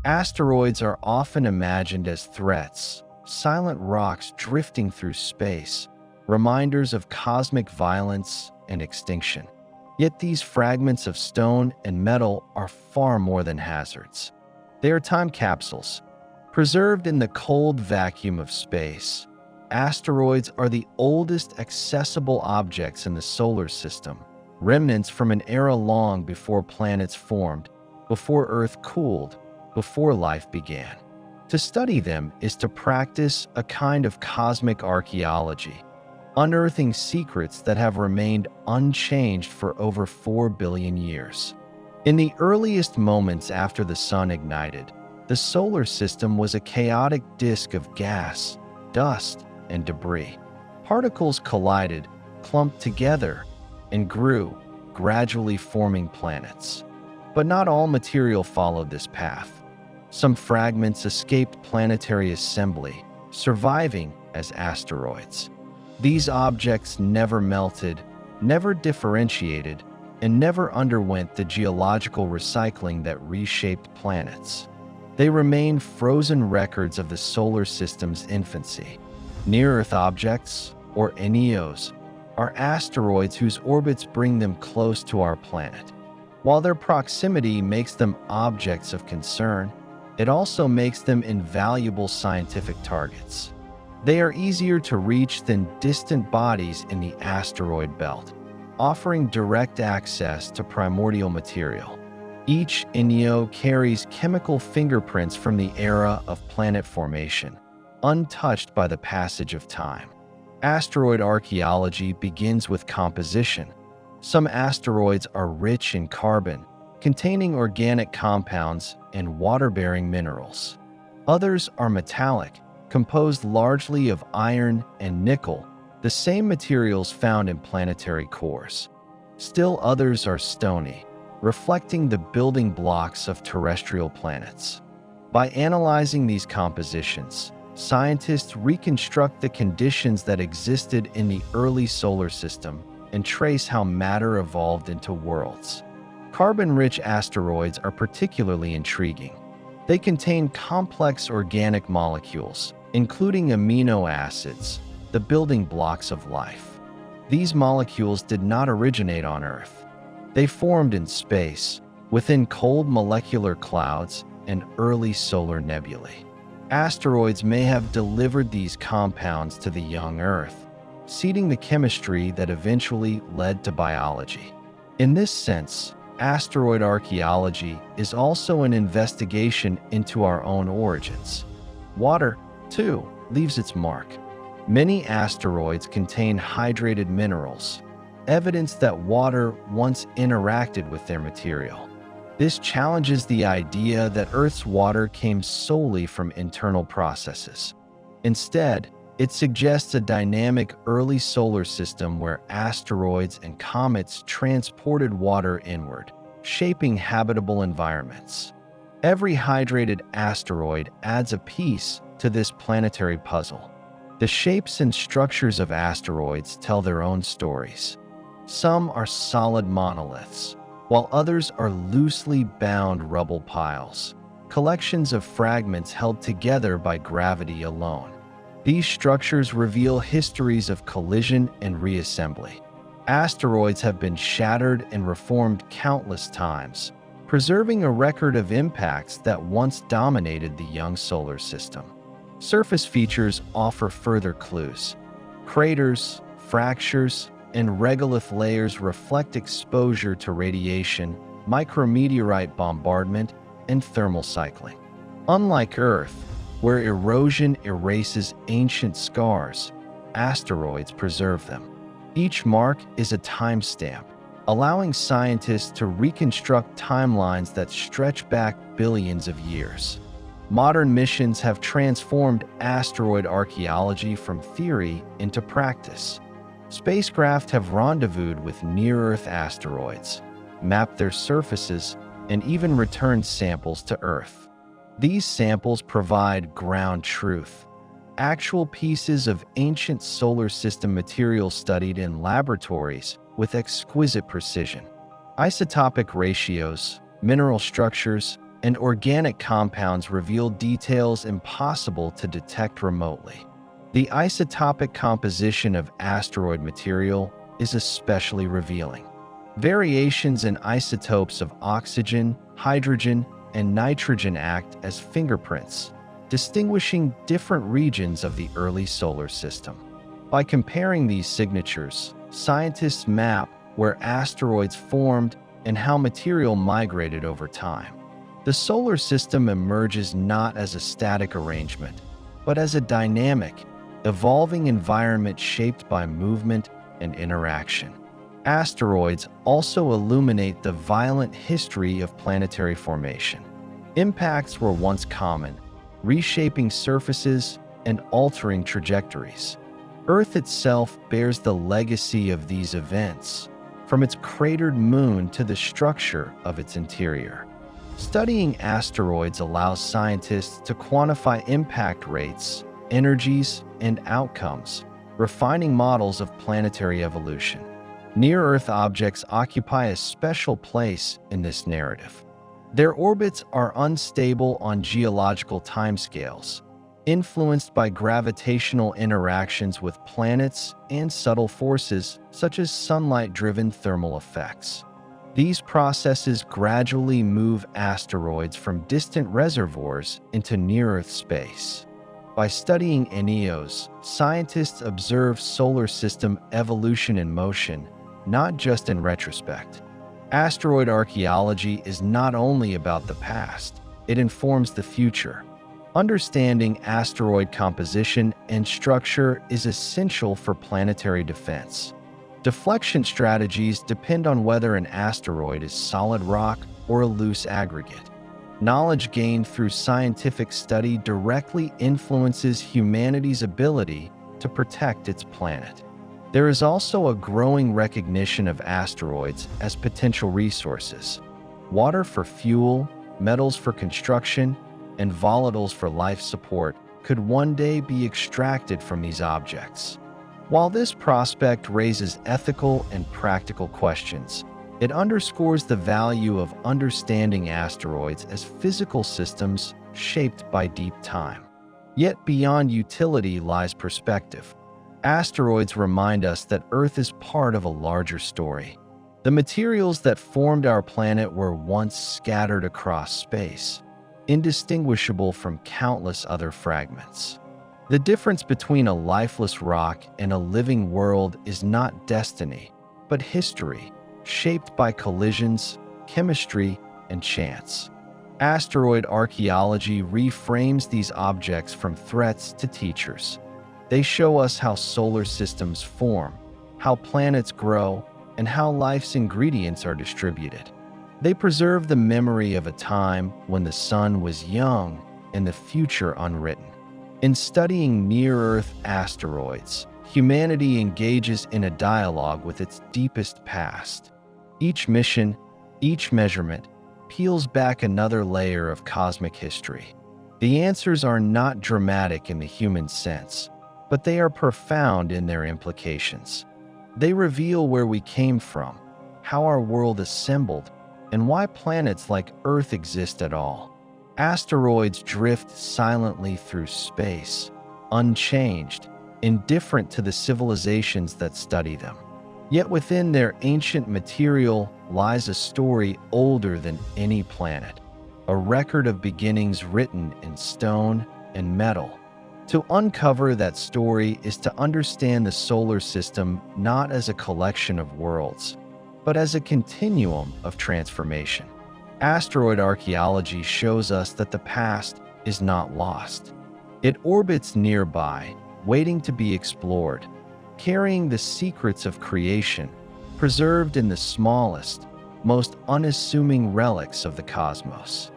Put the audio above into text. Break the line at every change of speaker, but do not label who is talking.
Asteroids are often imagined as threats, silent rocks drifting through space, reminders of cosmic violence and extinction. Yet these fragments of stone and metal are far more than hazards. They are time capsules, preserved in the cold vacuum of space. Asteroids are the oldest accessible objects in the solar system, remnants from an era long before planets formed, before Earth cooled, before life began. To study them is to practice a kind of cosmic archaeology, unearthing secrets that have remained unchanged for over 4 billion years. In the earliest moments after the sun ignited, the solar system was a chaotic disk of gas, dust, and debris. Particles collided, clumped together, and grew, gradually forming planets. But not all material followed this path. Some fragments escaped planetary assembly, surviving as asteroids. These objects never melted, never differentiated, and never underwent the geological recycling that reshaped planets. They remain frozen records of the solar system's infancy. Near-Earth objects, or NEOs, are asteroids whose orbits bring them close to our planet. While their proximity makes them objects of concern, it also makes them invaluable scientific targets. They are easier to reach than distant bodies in the asteroid belt, offering direct access to primordial material. Each NEO carries chemical fingerprints from the era of planet formation, untouched by the passage of time. Asteroid archaeology begins with composition. Some asteroids are rich in carbon, containing organic compounds and water-bearing minerals. Others are metallic, composed largely of iron and nickel, the same materials found in planetary cores. Still others are stony, reflecting the building blocks of terrestrial planets. By analyzing these compositions, scientists reconstruct the conditions that existed in the early solar system and trace how matter evolved into worlds. Carbon-rich asteroids are particularly intriguing. They contain complex organic molecules, including amino acids, the building blocks of life. These molecules did not originate on Earth. They formed in space, within cold molecular clouds and early solar nebulae. Asteroids may have delivered these compounds to the young Earth, seeding the chemistry that eventually led to biology. In this sense, asteroid archaeology is also an investigation into our own origins. Water, too, leaves its mark. Many asteroids contain hydrated minerals, evidence that water once interacted with their material. This challenges the idea that Earth's water came solely from internal processes. Instead, it suggests a dynamic early solar system where asteroids and comets transported water inward, shaping habitable environments. Every hydrated asteroid adds a piece to this planetary puzzle. The shapes and structures of asteroids tell their own stories. Some are solid monoliths, while others are loosely bound rubble piles, collections of fragments held together by gravity alone. These structures reveal histories of collision and reassembly. Asteroids have been shattered and reformed countless times, preserving a record of impacts that once dominated the young solar system. Surface features offer further clues. Craters, fractures, and regolith layers reflect exposure to radiation, micrometeorite bombardment, and thermal cycling. Unlike Earth, where erosion erases ancient scars, asteroids preserve them. Each mark is a timestamp, allowing scientists to reconstruct timelines that stretch back billions of years. Modern missions have transformed asteroid archaeology from theory into practice. Spacecraft have rendezvoused with near-Earth asteroids, mapped their surfaces, and even returned samples to Earth. These samples provide ground truth, actual pieces of ancient solar system material studied in laboratories with exquisite precision. Isotopic ratios, mineral structures, and organic compounds reveal details impossible to detect remotely. The isotopic composition of asteroid material is especially revealing. Variations in isotopes of oxygen, hydrogen, and nitrogen act as fingerprints, distinguishing different regions of the early solar system. By comparing these signatures, scientists map where asteroids formed and how material migrated over time. The solar system emerges not as a static arrangement, but as a dynamic, evolving environment shaped by movement and interaction. Asteroids also illuminate the violent history of planetary formation. Impacts were once common, reshaping surfaces and altering trajectories. Earth itself bears the legacy of these events, from its cratered moon to the structure of its interior. Studying asteroids allows scientists to quantify impact rates, energies, and outcomes, refining models of planetary evolution. Near-Earth objects occupy a special place in this narrative. Their orbits are unstable on geological timescales, influenced by gravitational interactions with planets and subtle forces such as sunlight-driven thermal effects. These processes gradually move asteroids from distant reservoirs into near-Earth space. By studying NEOs, scientists observe solar system evolution in motion, not just in retrospect. Asteroid archaeology is not only about the past, it informs the future. Understanding asteroid composition and structure is essential for planetary defense. Deflection strategies depend on whether an asteroid is solid rock or a loose aggregate. Knowledge gained through scientific study directly influences humanity's ability to protect its planet. There is also a growing recognition of asteroids as potential resources. Water for fuel, metals for construction, and volatiles for life support could one day be extracted from these objects. While this prospect raises ethical and practical questions, it underscores the value of understanding asteroids as physical systems shaped by deep time. Yet beyond utility lies perspective. Asteroids remind us that Earth is part of a larger story. The materials that formed our planet were once scattered across space, indistinguishable from countless other fragments. The difference between a lifeless rock and a living world is not destiny, but history, shaped by collisions, chemistry, and chance. Asteroid archaeology reframes these objects from threats to teachers. They show us how solar systems form, how planets grow, and how life's ingredients are distributed. They preserve the memory of a time when the sun was young and the future unwritten. In studying near-Earth asteroids, humanity engages in a dialogue with its deepest past. Each mission, each measurement, peels back another layer of cosmic history. The answers are not dramatic in the human sense, but they are profound in their implications. They reveal where we came from, how our world assembled, and why planets like Earth exist at all. Asteroids drift silently through space, unchanged, indifferent to the civilizations that study them. Yet within their ancient material lies a story older than any planet, a record of beginnings written in stone and metal. To uncover that story is to understand the solar system not as a collection of worlds, but as a continuum of transformation. Asteroid archaeology shows us that the past is not lost. It orbits nearby, waiting to be explored, carrying the secrets of creation, preserved in the smallest, most unassuming relics of the cosmos.